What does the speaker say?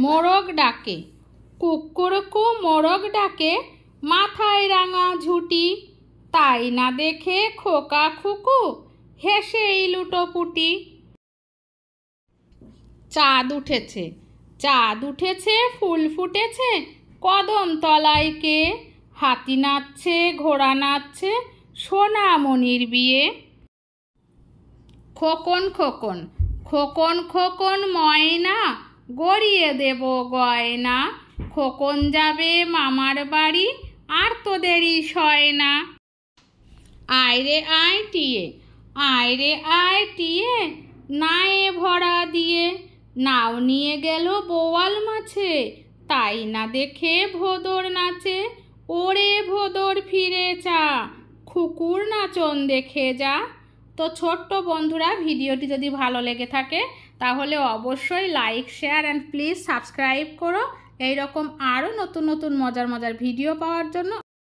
মোরগ ডাকে কুকুরকু মোরগ ডাকে, মাথায় রাঙা ঝুঁটি, তাই না দেখে খোকা খুকু হেসেই লুটোপুটি। চাঁদ উঠেছে, চাঁদ উঠেছে, ফুল ফুটেছে, কদম তলায় কে, হাতি নাচছে, ঘোড়া নাচছে, সোনামণির বিয়ে। খোকন খোকন খোকন খোকন ময়না, গড়িয়ে দেব গয়না, খোকন যাবে মামার বাড়ি, আর তোদেরই সয় না। আয় রে আয় টিয়ে, আয় রে আয় টিয়ে, নায়ে ভরা দিয়ে, নাও নিয়ে গেল বোয়াল মাছে, তাই না দেখে ভোদর নাচে, ওরে ভোদর ফিরে চা, খুকুর নাচন দেখে যা। তো ছোট্ট বন্ধুরা, ভিডিওটি যদি ভালো লেগে থাকে তাহলে অবশ্যই like, share and please subscribe করো। এইরকম আরও নতুন নতুন মজার মজার ভিডিও পাওয়ার জন্য